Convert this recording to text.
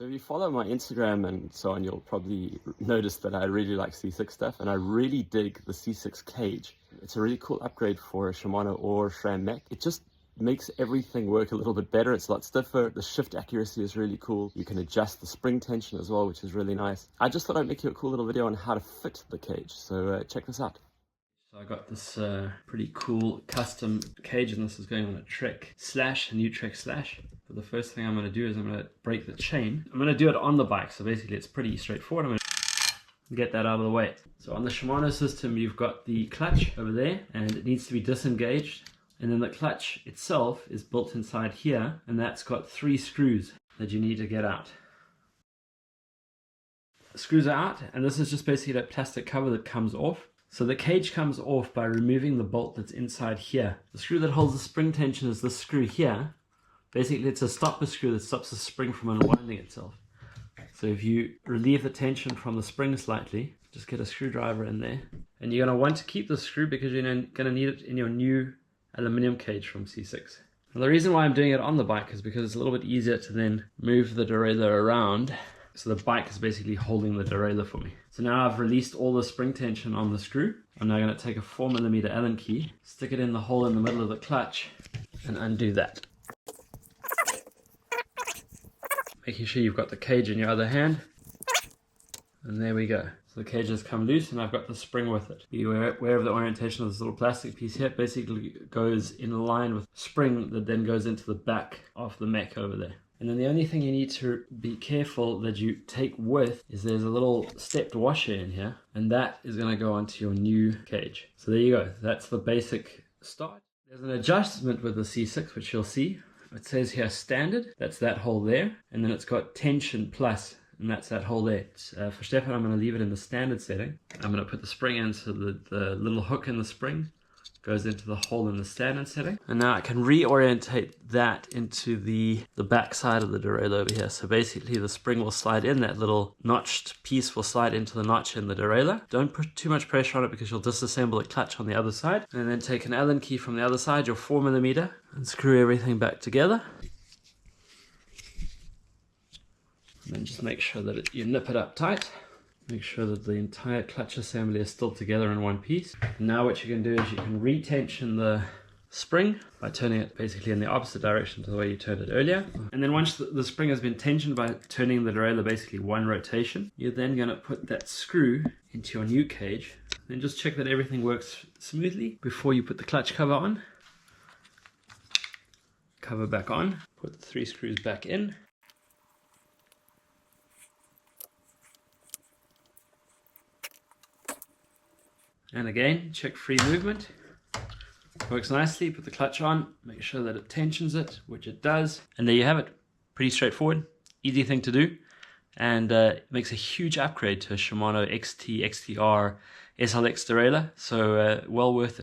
So if you follow my Instagram and so on, you'll probably notice that I really like CSixx stuff, and I really dig the CSixx Cage. It's a really cool upgrade for a Shimano or SRAM Mech. It just makes everything work a little bit better. It's a lot stiffer. The shift accuracy is really cool. You can adjust the spring tension as well, which is really nice. I just thought I'd make you a cool little video on how to fit the cage. So check this out. So I got this pretty cool custom cage, and this is going on a Trek Slash, a new Trek Slash. But the first thing I'm going to do is I'm going to break the chain. I'm going to do it on the bike, so basically it's pretty straightforward. I'm going to get that out of the way. So on the Shimano system, you've got the clutch over there, and it needs to be disengaged. And then the clutch itself is built inside here, and that's got 3 screws that you need to get out. The screws are out, and this is just basically that plastic cover that comes off. So the cage comes off by removing the bolt that's inside here. The screw that holds the spring tension is this screw here. Basically it's a stopper screw that stops the spring from unwinding itself. So if you relieve the tension from the spring slightly, just get a screwdriver in there. And you're going to want to keep the screw because you're going to need it in your new aluminium cage from CSixx. Now the reason why I'm doing it on the bike is because it's a little bit easier to then move the derailleur around. So the bike is basically holding the derailleur for me. So now I've released all the spring tension on the screw. I'm now going to take a 4mm Allen key, stick it in the hole in the middle of the clutch, and undo that. Making sure you've got the cage in your other hand. And there we go. So the cage has come loose and I've got the spring with it. Be aware of the orientation of this little plastic piece here. It basically goes in line with spring that then goes into the back of the Mech over there. And then the only thing you need to be careful that you take with is there's a little stepped washer in here, and that is going to go onto your new cage. So there you go. That's the basic start. There's an adjustment with the CSixx, which you'll see. It says here standard. That's that hole there. And then it's got tension plus, and that's that hole there. For Stefan, I'm going to leave it in the standard setting. I'm going to put the spring in, so the little hook in the spring goes into the hole in the standard setting. And now I can reorientate that into the back side of the derailleur over here. So basically the spring will slide in, that little notched piece will slide into the notch in the derailleur. Don't put too much pressure on it because you'll disassemble the clutch on the other side. And then take an Allen key from the other side, your 4mm, and screw everything back together. And then just make sure that you nip it up tight. Make sure that the entire clutch assembly is still together in one piece. And now what you can do is you can retension the spring by turning it basically in the opposite direction to the way you turned it earlier. And then once the spring has been tensioned by turning the derailleur basically one rotation, you're then going to put that screw into your new cage. Then just check that everything works smoothly before you put the clutch cover on. Cover back on, put the 3 screws back in. And again, check free movement. Works nicely, put the clutch on, make sure that it tensions it, which it does. And there you have it. Pretty straightforward, easy thing to do. And it makes a huge upgrade to a Shimano XT, XTR, SLX derailleur. So well worth it.